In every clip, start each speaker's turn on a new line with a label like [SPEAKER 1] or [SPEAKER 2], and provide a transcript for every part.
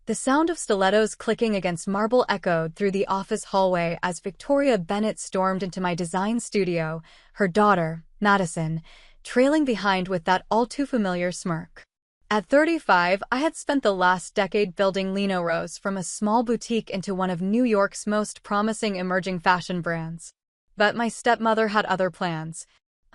[SPEAKER 1] The sound of stilettos clicking against marble echoed through the office hallway as Victoria Bennett stormed into my design studio, her daughter, Madison, trailing behind with that all-too-familiar smirk. At 35, I had spent the last decade building Lino Rose from a small boutique into one of New York's most promising emerging fashion brands. But my stepmother had other plans.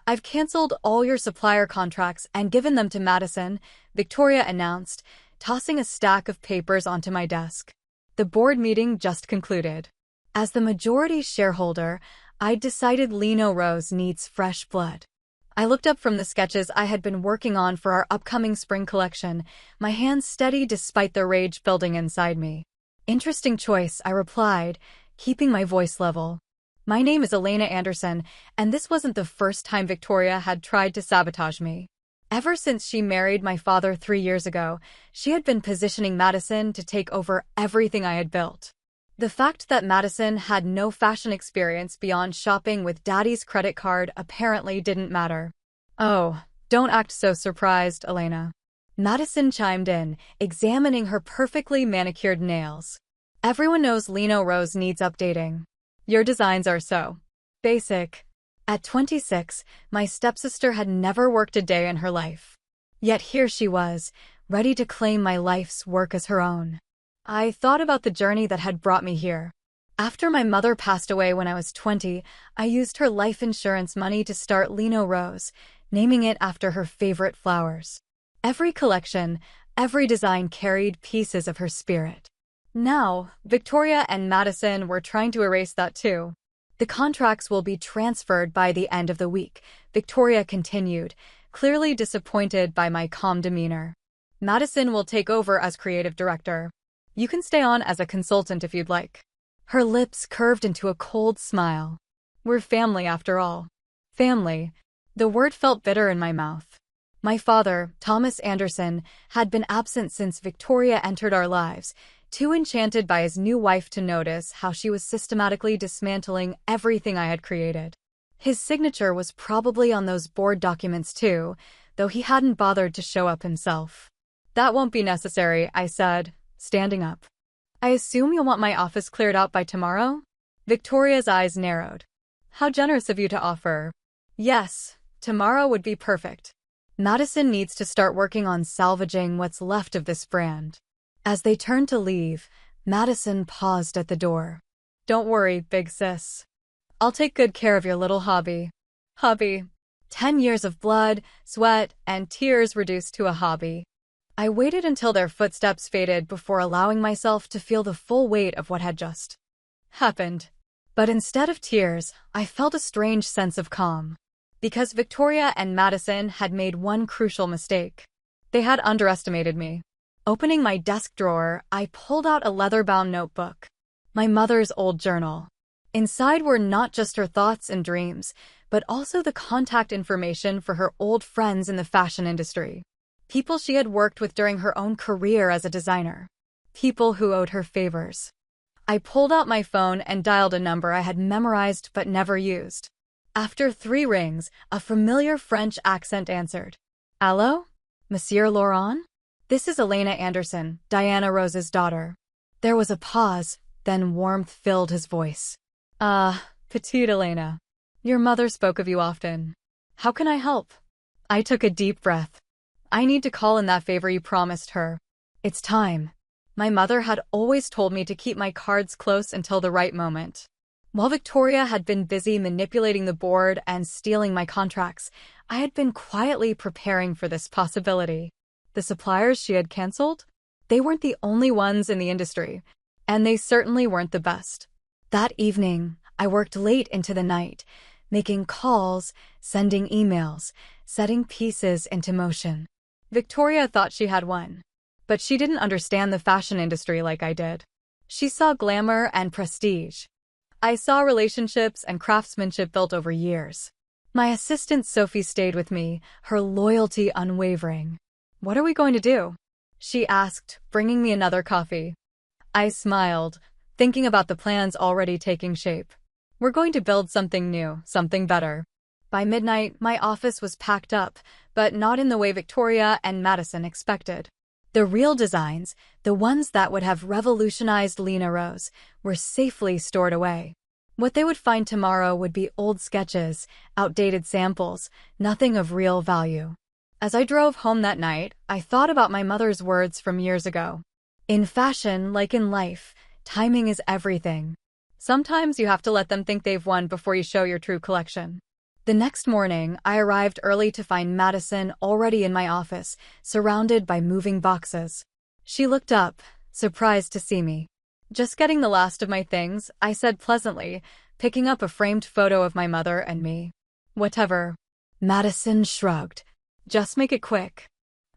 [SPEAKER 1] "I've canceled all your supplier contracts and given them to Madison," Victoria announced, tossing a stack of papers onto my desk. The board meeting just concluded. As the majority shareholder, I'd decided Lino Rose needs fresh blood. I looked up from the sketches I had been working on for our upcoming spring collection, my hands steady despite the rage building inside me. "Interesting choice," I replied, keeping my voice level. "My name is Elena Anderson, and this wasn't the first time Victoria had tried to sabotage me. Ever since she married my father 3 years ago, she had been positioning Madison to take over everything I had built. The fact that Madison had no fashion experience beyond shopping with Daddy's credit card apparently didn't matter." "Oh, don't act so surprised, Elena," Madison chimed in, examining her perfectly manicured nails. "Everyone knows Lino Rose needs updating. Your designs are so basic." At 26, my stepsister had never worked a day in her life. Yet here she was, ready to claim my life's work as her own. I thought about the journey that had brought me here. After my mother passed away when I was 20, I used her life insurance money to start Lino Rose, naming it after her favorite flowers. Every collection, every design carried pieces of her spirit. Now, Victoria and Madison were trying to erase that too. "The contracts will be transferred by the end of the week," Victoria continued, clearly disappointed by my calm demeanor. "Madison will take over as creative director. You can stay on as a consultant if you'd like." Her lips curved into a cold smile. "We're family after all." Family. The word felt bitter in my mouth. My father, Thomas Anderson, had been absent since Victoria entered our lives, too enchanted by his new wife to notice how she was systematically dismantling everything I had created. His signature was probably on those board documents too, though he hadn't bothered to show up himself. "That won't be necessary," I said, standing up. "I assume you'll want my office cleared out by tomorrow?" Victoria's eyes narrowed. "How generous of you to offer." "Yes, tomorrow would be perfect. Madison needs to start working on salvaging what's left of this brand." As they turned to leave, Madison paused at the door. "Don't worry, big sis. I'll take good care of your little hobby." Hobby. 10 years of blood, sweat, and tears reduced to a hobby. I waited until their footsteps faded before allowing myself to feel the full weight of what had just happened. But instead of tears, I felt a strange sense of calm. Because Victoria and Madison had made one crucial mistake. They had underestimated me. Opening my desk drawer, I pulled out a leather-bound notebook. My mother's old journal. Inside were not just her thoughts and dreams, but also the contact information for her old friends in the fashion industry. People she had worked with during her own career as a designer. People who owed her favors. I pulled out my phone and dialed a number I had memorized but never used. After 3 rings, a familiar French accent answered. "Allô? Monsieur Laurent? This is Elena Anderson, Diana Rose's daughter." There was a pause, then warmth filled his voice. "Ah, petite Elena. Your mother spoke of you often. How can I help?" I took a deep breath. "I need to call in that favor you promised her. It's time." My mother had always told me to keep my cards close until the right moment. While Victoria had been busy manipulating the board and stealing my contracts, I had been quietly preparing for this possibility. The suppliers she had canceled? They weren't the only ones in the industry, and they certainly weren't the best. That evening, I worked late into the night, making calls, sending emails, setting pieces into motion. Victoria thought she had won, but she didn't understand the fashion industry like I did. She saw glamour and prestige. I saw relationships and craftsmanship built over years. My assistant Sophie stayed with me, her loyalty unwavering. "What are we going to do?" she asked, bringing me another coffee. I smiled, thinking about the plans already taking shape. "We're going to build something new, something better." By midnight, my office was packed up, but not in the way Victoria and Madison expected. The real designs, the ones that would have revolutionized Lena Rose, were safely stored away. What they would find tomorrow would be old sketches, outdated samples, nothing of real value. As I drove home that night, I thought about my mother's words from years ago. In fashion, like in life, timing is everything. Sometimes you have to let them think they've won before you show your true collection. The next morning, I arrived early to find Madison already in my office, surrounded by moving boxes. She looked up, surprised to see me. "Just getting the last of my things," I said pleasantly, picking up a framed photo of my mother and me. "Whatever." Madison shrugged. "Just make it quick.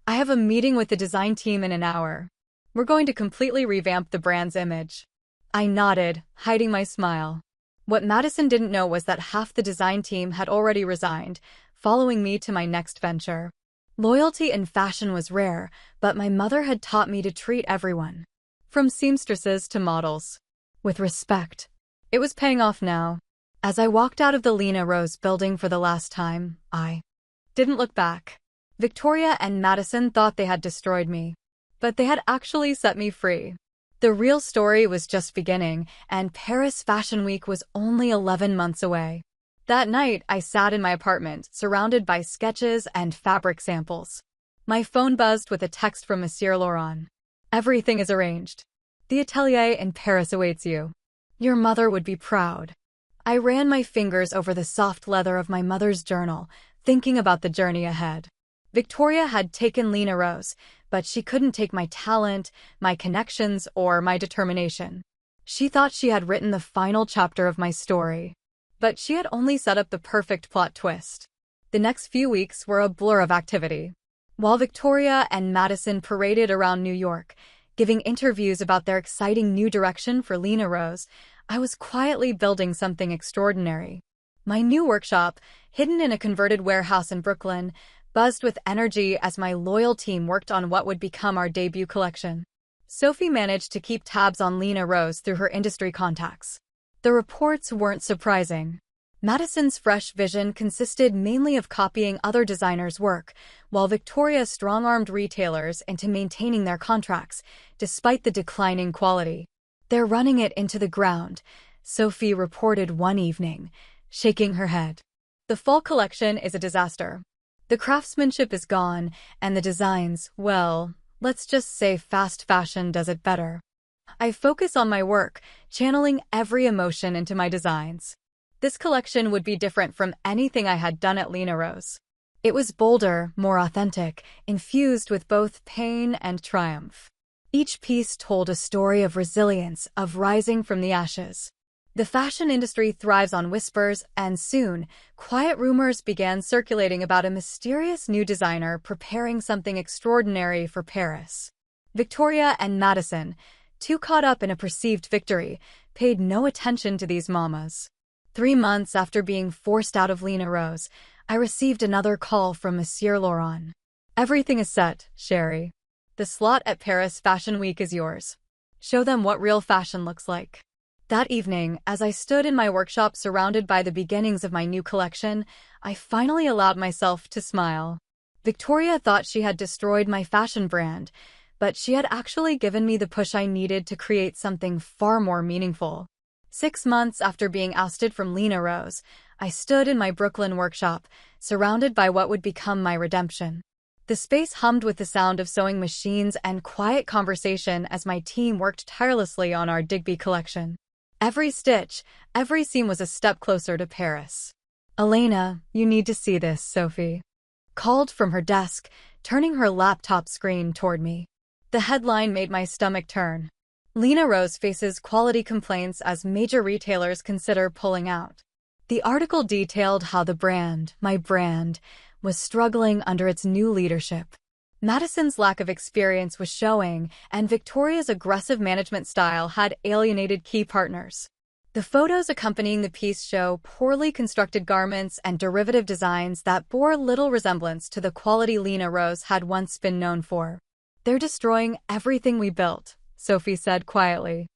[SPEAKER 1] I have a meeting with the design team in an hour. We're going to completely revamp the brand's image." I nodded, hiding my smile. What Madison didn't know was that half the design team had already resigned, following me to my next venture. Loyalty in fashion was rare, but my mother had taught me to treat everyone, from seamstresses to models, with respect. It was paying off now. As I walked out of the Lena Rose building for the last time, I didn't look back. Victoria and Madison thought they had destroyed me, but they had actually set me free. The real story was just beginning, and Paris Fashion Week was only 11 months away. That night, I sat in my apartment, surrounded by sketches and fabric samples. My phone buzzed with a text from Monsieur Laurent. "Everything is arranged. The atelier in Paris awaits you. Your mother would be proud." I ran my fingers over the soft leather of my mother's journal, thinking about the journey ahead. Victoria had taken Lena Rose, but she couldn't take my talent, my connections, or my determination. She thought she had written the final chapter of my story, but she had only set up the perfect plot twist. The next few weeks were a blur of activity. While Victoria and Madison paraded around New York, giving interviews about their exciting new direction for Lena Rose, I was quietly building something extraordinary. My new workshop, hidden in a converted warehouse in Brooklyn, buzzed with energy as my loyal team worked on what would become our debut collection. Sophie managed to keep tabs on Lena Rose through her industry contacts. The reports weren't surprising. Madison's fresh vision consisted mainly of copying other designers' work, while Victoria strong-armed retailers into maintaining their contracts, despite the declining quality. "They're running it into the ground," Sophie reported one evening, shaking her head. "The fall collection is a disaster. The craftsmanship is gone, and the designs, well, let's just say fast fashion does it better." I focus on my work, channeling every emotion into my designs. This collection would be different from anything I had done at Lena Rose. It was bolder, more authentic, infused with both pain and triumph. Each piece told a story of resilience, of rising from the ashes. The fashion industry thrives on whispers, and soon, quiet rumors began circulating about a mysterious new designer preparing something extraordinary for Paris. Victoria and Madison, too caught up in a perceived victory, paid no attention to these mamas. 3 months after being forced out of Lena Rose, I received another call from Monsieur Laurent. "Everything is set, Sherry. The slot at Paris Fashion Week is yours. Show them what real fashion looks like." That evening, as I stood in my workshop surrounded by the beginnings of my new collection, I finally allowed myself to smile. Victoria thought she had destroyed my fashion brand, but she had actually given me the push I needed to create something far more meaningful. 6 months after being ousted from Lena Rose, I stood in my Brooklyn workshop, surrounded by what would become my redemption. The space hummed with the sound of sewing machines and quiet conversation as my team worked tirelessly on our Digby collection. Every stitch, every seam was a step closer to Paris. "Elena, you need to see this," Sophie called from her desk, turning her laptop screen toward me. The headline made my stomach turn. "Lena Rose faces quality complaints as major retailers consider pulling out." The article detailed how the brand, my brand, was struggling under its new leadership. Madison's lack of experience was showing, and Victoria's aggressive management style had alienated key partners. The photos accompanying the piece show poorly constructed garments and derivative designs that bore little resemblance to the quality Lena Rose had once been known for. "They're destroying everything we built," Sophie said quietly.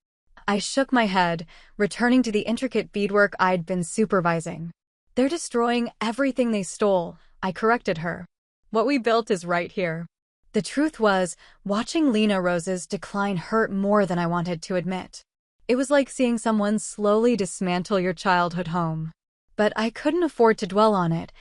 [SPEAKER 1] I shook my head, returning to the intricate beadwork I'd been supervising. "They're destroying everything they stole," I corrected her. "What we built is right here." The truth was, watching Lena Rose's decline hurt more than I wanted to admit. It was like seeing someone slowly dismantle your childhood home. But I couldn't afford to dwell on it,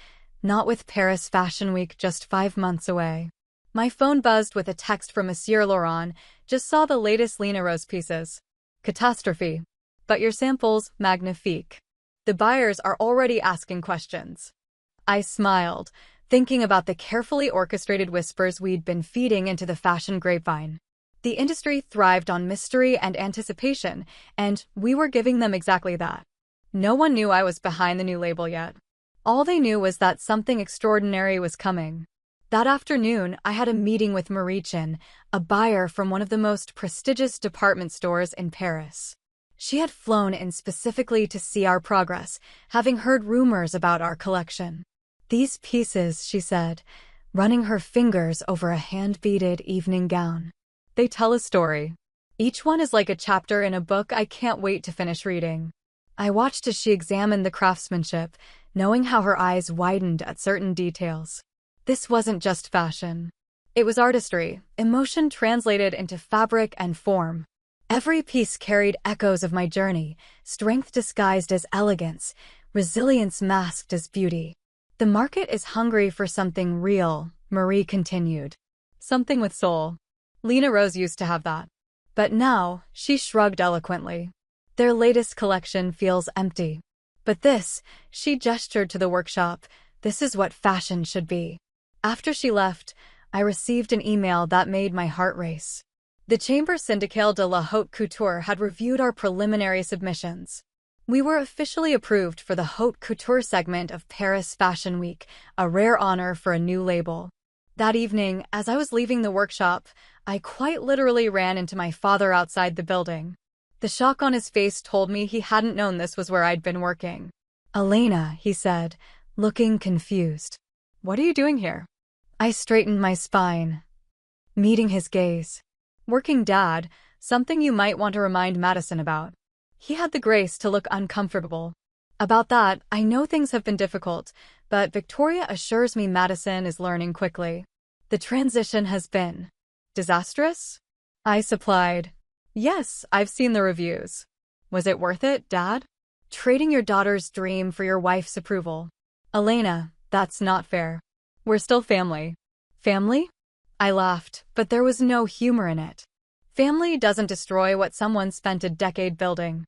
[SPEAKER 1] not with Paris Fashion Week just 5 months away. My phone buzzed with a text from Monsieur Laurent. Just saw the latest Lena Rose pieces. Catastrophe. But your samples, magnifique. The buyers are already asking questions. I smiled, thinking about the carefully orchestrated whispers we'd been feeding into the fashion grapevine. The industry thrived on mystery and anticipation, and we were giving them exactly that. No one knew I was behind the new label yet. All they knew was that something extraordinary was coming. That afternoon, I had a meeting with Marie Chin, a buyer from one of the most prestigious department stores in Paris. She had flown in specifically to see our progress, having heard rumors about our collection. These pieces, she said, running her fingers over a hand-beaded evening gown. They tell a story. Each one is like a chapter in a book I can't wait to finish reading. I watched as she examined the craftsmanship, knowing how her eyes widened at certain details. This wasn't just fashion. It was artistry, emotion translated into fabric and form. Every piece carried echoes of my journey, strength disguised as elegance, resilience masked as beauty. The market is hungry for something real, Marie continued. Something with soul. Lena Rose used to have that. But now, she shrugged eloquently. Their latest collection feels empty. But this, she gestured to the workshop, this is what fashion should be. After she left, I received an email that made my heart race. The Chambre Syndicale de la Haute Couture had reviewed our preliminary submissions. We were officially approved for the Haute Couture segment of Paris Fashion Week, a rare honor for a new label. That evening, as I was leaving the workshop, I quite literally ran into my father outside the building. The shock on his face told me he hadn't known this was where I'd been working. "Elena," he said, looking confused. "What are you doing here?" I straightened my spine, meeting his gaze. "Working, Dad, something you might want to remind Madison about." He had the grace to look uncomfortable. "About that, I know things have been difficult, but Victoria assures me Madison is learning quickly. The transition has been disastrous?" I supplied. "Yes, I've seen the reviews." "Was it worth it, Dad? Trading your daughter's dream for your wife's approval." "Elena, that's not fair. We're still family." "Family?" I laughed, but there was no humor in it. Family doesn't destroy what someone spent a decade building.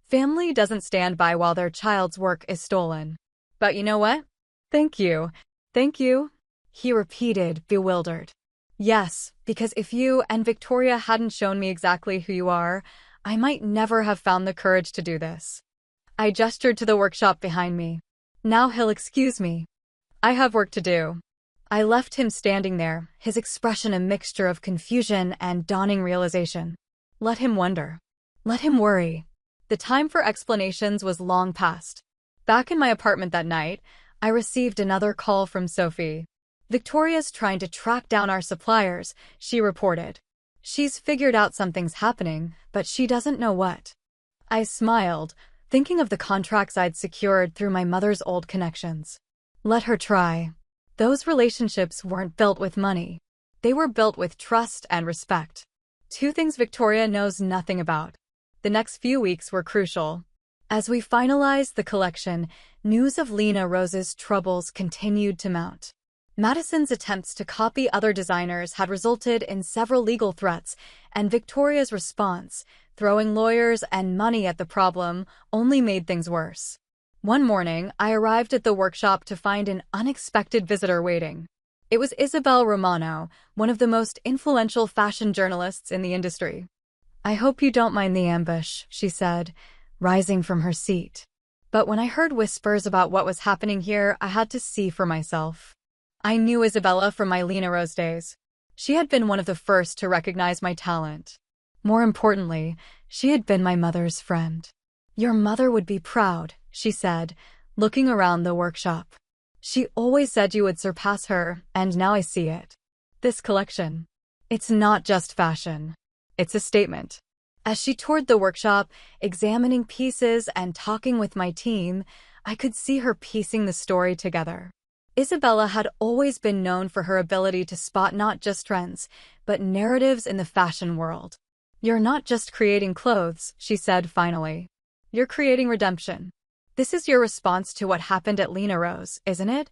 [SPEAKER 1] Family doesn't stand by while their child's work is stolen. "But you know what? Thank you. Thank you," he repeated, bewildered. "Yes, because if you and Victoria hadn't shown me exactly who you are, I might never have found the courage to do this." I gestured to the workshop behind me. "Now he'll excuse me. I have work to do." I left him standing there, his expression a mixture of confusion and dawning realization. Let him wonder. Let him worry. The time for explanations was long past. Back in my apartment that night, I received another call from Sophie. "Victoria's trying to track down our suppliers," she reported. "She's figured out something's happening, but she doesn't know what." I smiled, thinking of the contracts I'd secured through my mother's old connections. Let her try. Those relationships weren't built with money. They were built with trust and respect. Two things Victoria knows nothing about. The next few weeks were crucial. As we finalized the collection, news of Lena Rose's troubles continued to mount. Madison's attempts to copy other designers had resulted in several legal threats, and Victoria's response, throwing lawyers and money at the problem, only made things worse. One morning, I arrived at the workshop to find an unexpected visitor waiting. It was Isabel Romano, one of the most influential fashion journalists in the industry. "I hope you don't mind the ambush," she said, rising from her seat. But when I heard whispers about what was happening here, I had to see for myself. I knew Isabella from my Lena Rose days. She had been one of the first to recognize my talent. More importantly, she had been my mother's friend. "Your mother would be proud," she said, looking around the workshop. "She always said you would surpass her, and now I see it. This collection. It's not just fashion. It's a statement." As she toured the workshop, examining pieces and talking with my team, I could see her piecing the story together. Isabella had always been known for her ability to spot not just trends, but narratives in the fashion world. "You're not just creating clothes," she said finally. "You're creating redemption. This is your response to what happened at Lena Rose, isn't it?"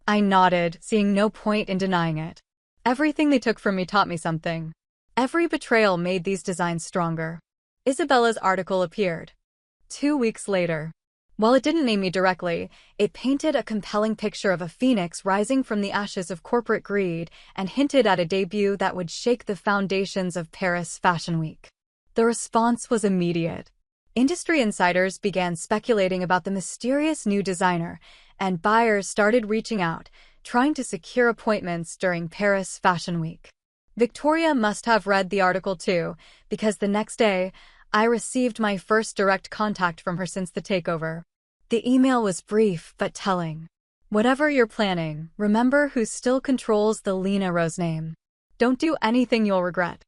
[SPEAKER 1] I nodded, seeing no point in denying it. Everything they took from me taught me something. Every betrayal made these designs stronger. Isabella's article appeared 2 weeks later. While it didn't name me directly, it painted a compelling picture of a phoenix rising from the ashes of corporate greed and hinted at a debut that would shake the foundations of Paris Fashion Week. The response was immediate. Industry insiders began speculating about the mysterious new designer, and buyers started reaching out, trying to secure appointments during Paris Fashion Week. Victoria must have read the article too, because the next day, I received my first direct contact from her since the takeover. The email was brief but telling. "Whatever you're planning, remember who still controls the Lena Rose name. Don't do anything you'll regret."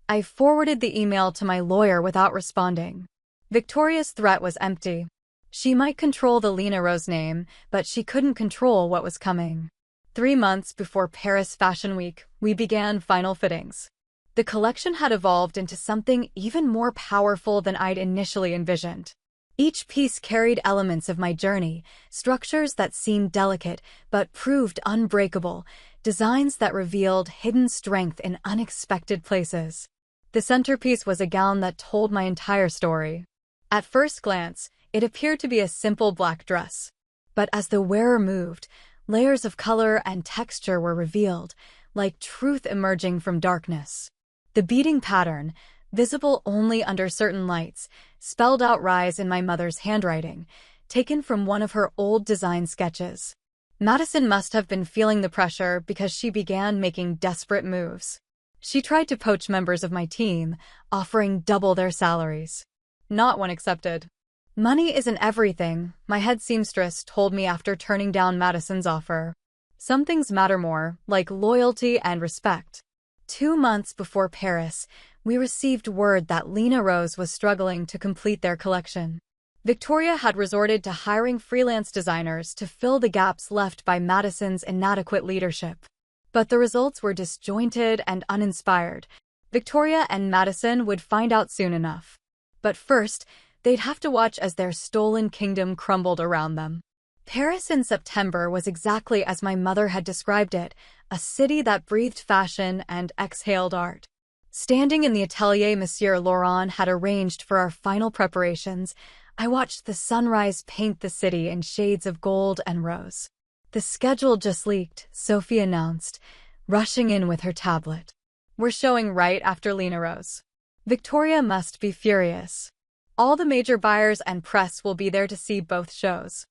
[SPEAKER 1] I forwarded the email to my lawyer without responding. Victoria's threat was empty. She might control the Lena Rose name, but she couldn't control what was coming. 3 months before Paris Fashion Week, we began final fittings. The collection had evolved into something even more powerful than I'd initially envisioned. Each piece carried elements of my journey, structures that seemed delicate but proved unbreakable, designs that revealed hidden strength in unexpected places. The centerpiece was a gown that told my entire story. At first glance, it appeared to be a simple black dress. But as the wearer moved, layers of color and texture were revealed, like truth emerging from darkness. The beading pattern, visible only under certain lights, spelled out rise in my mother's handwriting, taken from one of her old design sketches. Madison must have been feeling the pressure because she began making desperate moves. She tried to poach members of my team, offering double their salaries. Not one accepted. "Money isn't everything," my head seamstress told me after turning down Madison's offer. "Some things matter more, like loyalty and respect." 2 months before Paris, we received word that Lena Rose was struggling to complete their collection. Victoria had resorted to hiring freelance designers to fill the gaps left by Madison's inadequate leadership. But the results were disjointed and uninspired. Victoria and Madison would find out soon enough. But first, they'd have to watch as their stolen kingdom crumbled around them. Paris in September was exactly as my mother had described it, a city that breathed fashion and exhaled art. Standing in the atelier Monsieur Laurent had arranged for our final preparations, I watched the sunrise paint the city in shades of gold and rose. "The schedule just leaked," Sophie announced, rushing in with her tablet. "We're showing right after Lena Rose. Victoria must be furious. All the major buyers and press will be there to see both shows."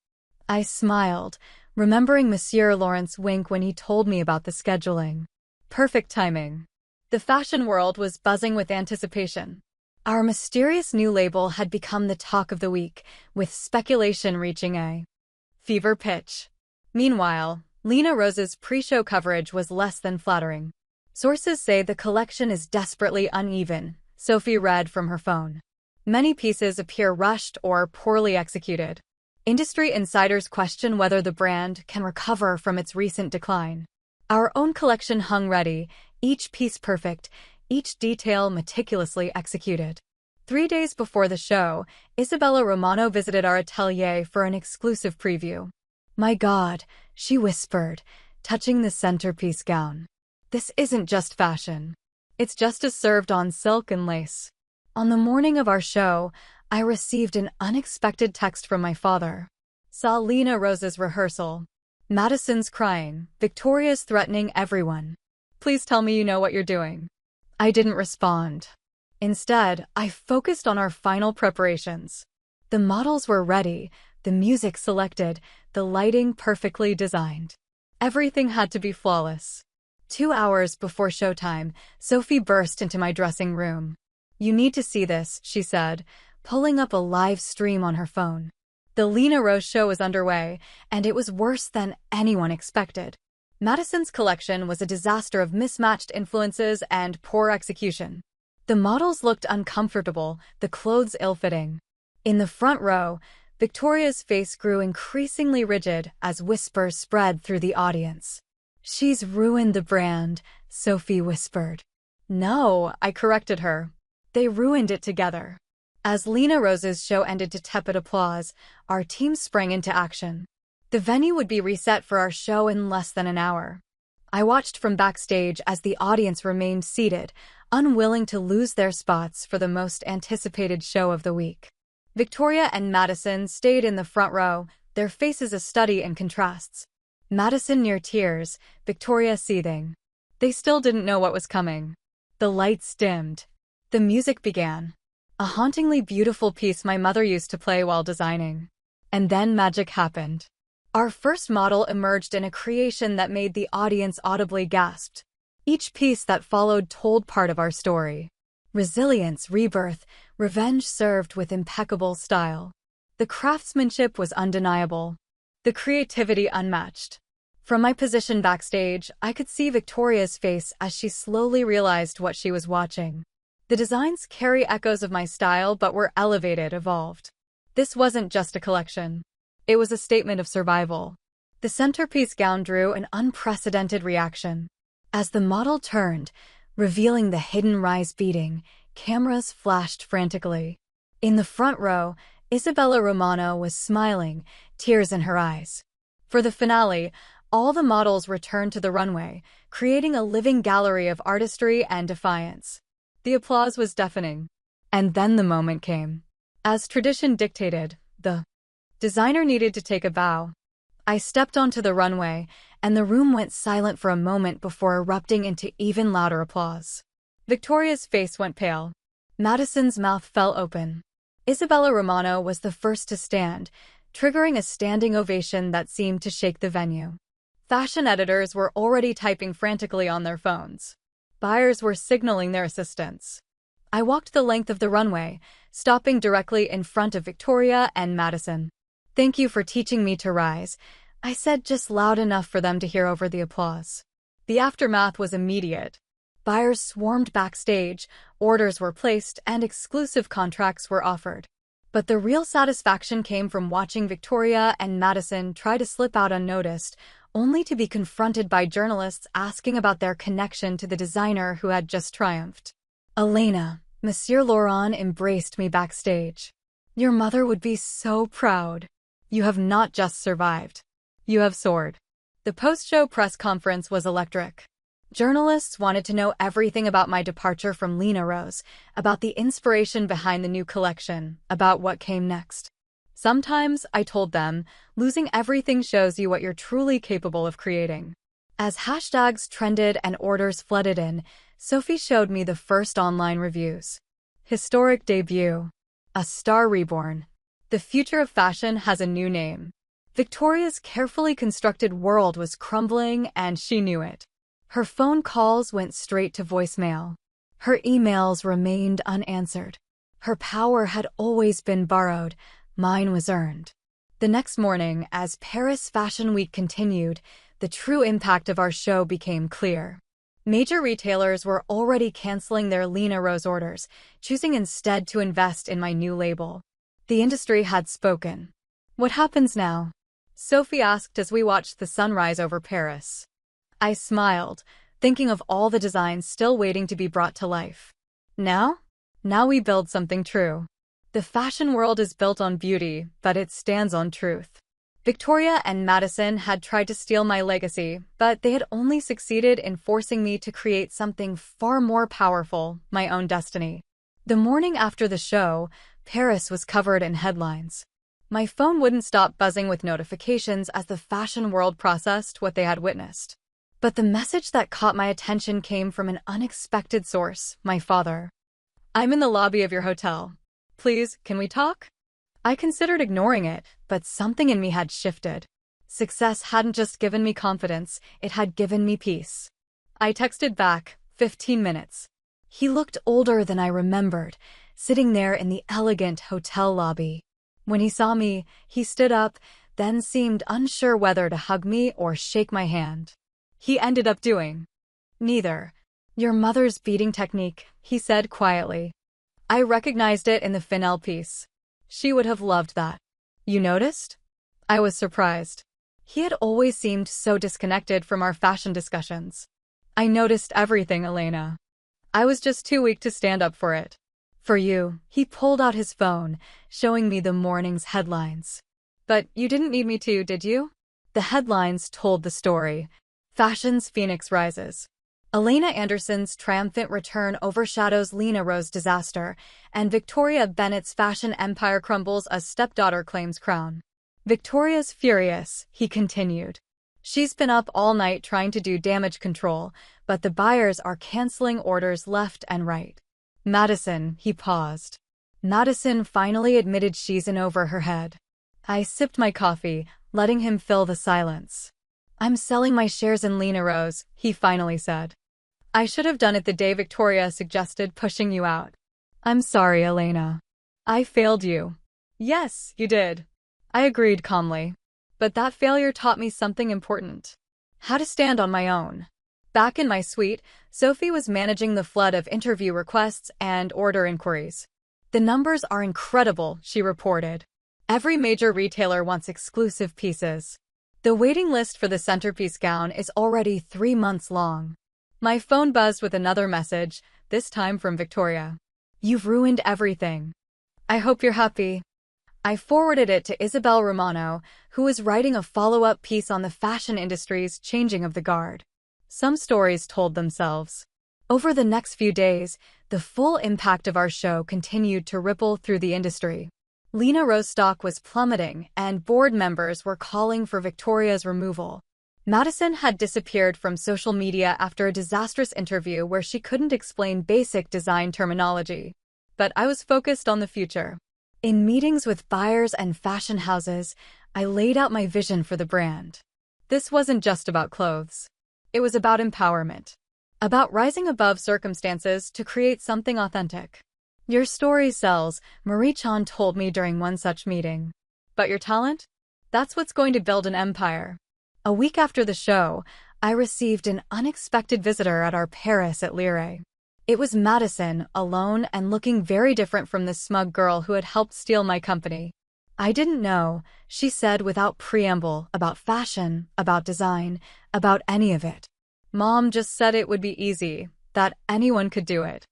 [SPEAKER 1] I smiled, remembering Monsieur Laurent's wink when he told me about the scheduling. Perfect timing. The fashion world was buzzing with anticipation. Our mysterious new label had become the talk of the week, with speculation reaching a fever pitch. Meanwhile, Lena Rose's pre-show coverage was less than flattering. "Sources say the collection is desperately uneven," Sophie read from her phone. "Many pieces appear rushed or poorly executed. Industry insiders question whether the brand can recover from its recent decline." Our own collection hung ready, each piece perfect, each detail meticulously executed. 3 days before the show, Isabella Romano visited our atelier for an exclusive preview. "My God," she whispered, touching the centerpiece gown. "This isn't just fashion. It's justice served on silk and lace." On the morning of our show, I received an unexpected text from my father. "Saw Lena Rose's rehearsal. Madison's crying, Victoria's threatening everyone. Please tell me you know what you're doing." I didn't respond. Instead, I focused on our final preparations. The models were ready, the music selected, the lighting perfectly designed. Everything had to be flawless. 2 hours before showtime, Sophie burst into my dressing room. "You need to see this," she said, pulling up a live stream on her phone. The Lena Rose show was underway, and it was worse than anyone expected. Madison's collection was a disaster of mismatched influences and poor execution. The models looked uncomfortable, the clothes ill-fitting. In the front row, Victoria's face grew increasingly rigid as whispers spread through the audience. "She's ruined the brand," Sophie whispered. "No," I corrected her. "They ruined it together." As Lena Rose's show ended to tepid applause, our team sprang into action. The venue would be reset for our show in less than an hour. I watched from backstage as the audience remained seated, unwilling to lose their spots for the most anticipated show of the week. Victoria and Madison stayed in the front row, their faces a study in contrasts. Madison near tears, Victoria seething. They still didn't know what was coming. The lights dimmed. The music began. A hauntingly beautiful piece my mother used to play while designing. And then magic happened. Our first model emerged in a creation that made the audience audibly gasp. Each piece that followed told part of our story. Resilience, rebirth, revenge served with impeccable style. The craftsmanship was undeniable. The creativity unmatched. From my position backstage, I could see Victoria's face as she slowly realized what she was watching. The designs carry echoes of my style but were elevated, evolved. This wasn't just a collection. It was a statement of survival. The centerpiece gown drew an unprecedented reaction. As the model turned, revealing the hidden rise beading, cameras flashed frantically. In the front row, Isabella Romano was smiling, tears in her eyes. For the finale, all the models returned to the runway, creating a living gallery of artistry and defiance. The applause was deafening. And then the moment came. As tradition dictated, the designer needed to take a bow. I stepped onto the runway, and the room went silent for a moment before erupting into even louder applause. Victoria's face went pale. Madison's mouth fell open. Isabella Romano was the first to stand, triggering a standing ovation that seemed to shake the venue. Fashion editors were already typing frantically on their phones. Buyers were signaling their assistance. I walked the length of the runway, stopping directly in front of Victoria and Madison. "Thank you for teaching me to rise," I said, just loud enough for them to hear over the applause. The aftermath was immediate. Buyers swarmed backstage, orders were placed, and exclusive contracts were offered. But the real satisfaction came from watching Victoria and Madison try to slip out unnoticed, only to be confronted by journalists asking about their connection to the designer who had just triumphed. "Elena," Monsieur Laurent embraced me backstage. "Your mother would be so proud. You have not just survived. You have soared." The post-show press conference was electric. Journalists wanted to know everything about my departure from Lena Rose, about the inspiration behind the new collection, about what came next. Sometimes, I told them, losing everything shows you what you're truly capable of creating. As hashtags trended and orders flooded in, Sophie showed me the first online reviews. "Historic debut. A star reborn. The future of fashion has a new name." Victoria's carefully constructed world was crumbling, and she knew it. Her phone calls went straight to voicemail. Her emails remained unanswered. Her power had always been borrowed. Mine was earned. The next morning, as Paris Fashion Week continued, the true impact of our show became clear. Major retailers were already canceling their Lena Rose orders, choosing instead to invest in my new label. The industry had spoken. "What happens now?" Sophie asked as we watched the sunrise over Paris. I smiled, thinking of all the designs still waiting to be brought to life. Now we build something true. The fashion world is built on beauty, but it stands on truth. Victoria and Madison had tried to steal my legacy, but they had only succeeded in forcing me to create something far more powerful, my own destiny. The morning after the show, Paris was covered in headlines. My phone wouldn't stop buzzing with notifications as the fashion world processed what they had witnessed. But the message that caught my attention came from an unexpected source, my father. "I'm in the lobby of your hotel. Please, can we talk?" I considered ignoring it, but something in me had shifted. Success hadn't just given me confidence, it had given me peace. I texted back, 15 minutes. He looked older than I remembered, sitting there in the elegant hotel lobby. When he saw me, he stood up, then seemed unsure whether to hug me or shake my hand. He ended up doing neither. "Your mother's beading technique," he said quietly. I recognized it in the Finelle piece. She would have loved that. You noticed? I was surprised. He had always seemed so disconnected from our fashion discussions. I noticed everything, Elena. I was just too weak to stand up for it. For you, he pulled out his phone, showing me the morning's headlines. But you didn't need me to, did you? The headlines told the story. Fashion's phoenix rises. Elena Anderson's triumphant return overshadows Lena Rose's disaster, and Victoria Bennett's fashion empire crumbles as stepdaughter claims crown. Victoria's furious, he continued. She's been up all night trying to do damage control, but the buyers are canceling orders left and right. Madison, he paused. Madison finally admitted she's in over her head. I sipped my coffee, letting him fill the silence. I'm selling my shares in Lena Rose, he finally said. I should have done it the day Victoria suggested pushing you out. I'm sorry, Elena. I failed you. Yes, you did. I agreed calmly. But that failure taught me something important. How to stand on my own. Back in my suite, Sophie was managing the flood of interview requests and order inquiries. The numbers are incredible, she reported. Every major retailer wants exclusive pieces. The waiting list for the centerpiece gown is already 3 months long. My phone buzzed with another message, this time from Victoria. You've ruined everything. I hope you're happy. I forwarded it to Isabel Romano, who was writing a follow-up piece on the fashion industry's changing of the guard. Some stories told themselves. Over the next few days, the full impact of our show continued to ripple through the industry. Lena Rose stock was plummeting, and board members were calling for Victoria's removal. Madison had disappeared from social media after a disastrous interview where she couldn't explain basic design terminology. But I was focused on the future. In meetings with buyers and fashion houses, I laid out my vision for the brand. This wasn't just about clothes. It was about empowerment. About rising above circumstances to create something authentic. Your story sells, Marie-chan told me during one such meeting. But your talent? That's what's going to build an empire. A week after the show, I received an unexpected visitor at our Paris atelier. It was Madison, alone and looking very different from the smug girl who had helped steal my company. I didn't know, she said without preamble, about fashion, about design, about any of it. Mom just said it would be easy, that anyone could do it.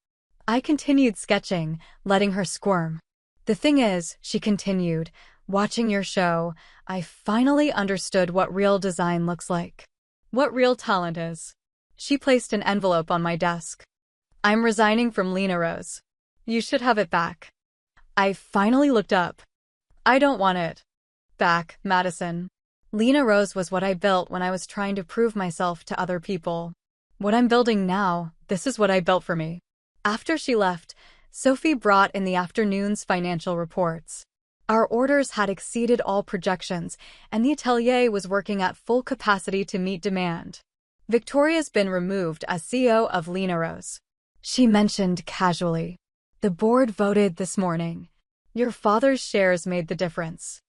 [SPEAKER 1] I continued sketching, letting her squirm. The thing is, she continued, watching your show, I finally understood what real design looks like. What real talent is. She placed an envelope on my desk. I'm resigning from Lena Rose. You should have it back. I finally looked up. I don't want it back, Madison. Lena Rose was what I built when I was trying to prove myself to other people. What I'm building now, this is what I built for me. After she left, Sophie brought in the afternoon's financial reports. Our orders had exceeded all projections, and the atelier was working at full capacity to meet demand. Victoria's been removed as CEO of Lena Rose. She mentioned casually. The board voted this morning. Your father's shares made the difference.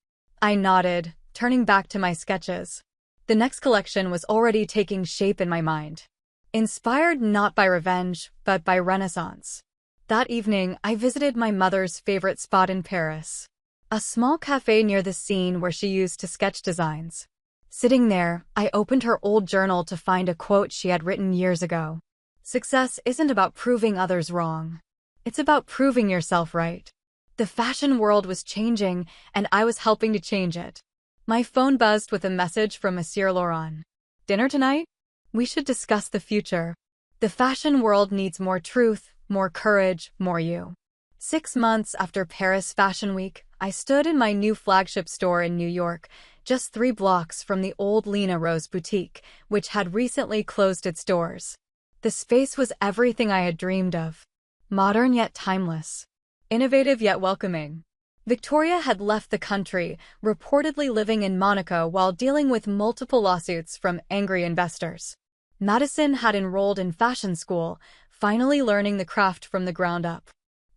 [SPEAKER 1] I nodded, turning back to my sketches. The next collection was already taking shape in my mind. Inspired not by revenge, but by Renaissance. That evening, I visited my mother's favorite spot in Paris. A small cafe near the scene where she used to sketch designs. Sitting there, I opened her old journal to find a quote she had written years ago. Success isn't about proving others wrong. It's about proving yourself right. The fashion world was changing, and I was helping to change it. My phone buzzed with a message from Monsieur Laurent. Dinner tonight? We should discuss the future. The fashion world needs more truth, more courage, more you. 6 months after Paris Fashion Week, I stood in my new flagship store in New York, just 3 blocks from the old Lena Rose boutique, which had recently closed its doors. The space was everything I had dreamed of. Modern yet timeless. Innovative yet welcoming. Victoria had left the country, reportedly living in Monaco while dealing with multiple lawsuits from angry investors. Madison had enrolled in fashion school, finally learning the craft from the ground up.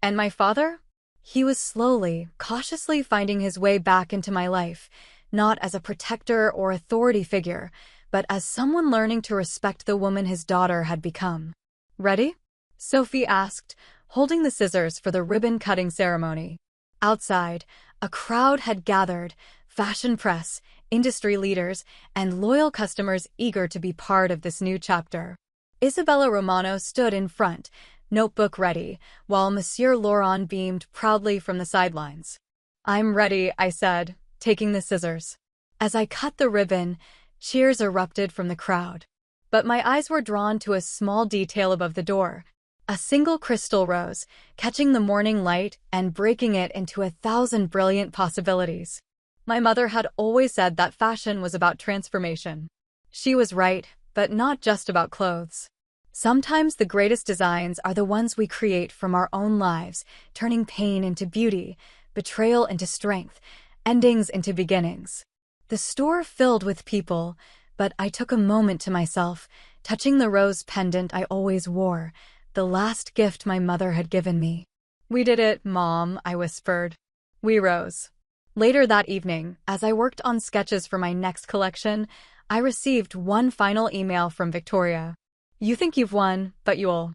[SPEAKER 1] And my father? He was slowly, cautiously finding his way back into my life, not as a protector or authority figure, but as someone learning to respect the woman his daughter had become. Ready? Sophie asked, holding the scissors for the ribbon-cutting ceremony. Outside, A crowd had gathered, fashion press, industry leaders, and loyal customers eager to be part of this new chapter. Isabella Romano stood in front, notebook ready, while Monsieur Laurent beamed proudly from the sidelines. "I'm ready," I said, taking the scissors. As I cut the ribbon, cheers erupted from the crowd. But my eyes were drawn to a small detail above the door. A single crystal rose, catching the morning light and breaking it into 1,000 brilliant possibilities. My mother had always said that fashion was about transformation. She was right, but not just about clothes. Sometimes the greatest designs are the ones we create from our own lives, turning pain into beauty, betrayal into strength, endings into beginnings. The store filled with people, but I took a moment to myself, touching the rose pendant I always wore, the last gift my mother had given me. "We did it, Mom," I whispered. We rose. Later that evening, as I worked on sketches for my next collection, I received one final email from Victoria. "You think you've won, but you'll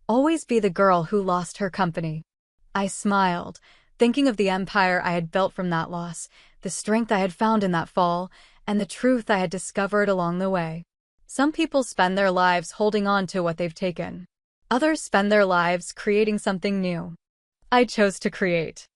[SPEAKER 1] always be the girl who lost her company." I smiled, thinking of the empire I had built from that loss, the strength I had found in that fall, and the truth I had discovered along the way. Some people spend their lives holding on to what they've taken. Others spend their lives creating something new. I chose to create.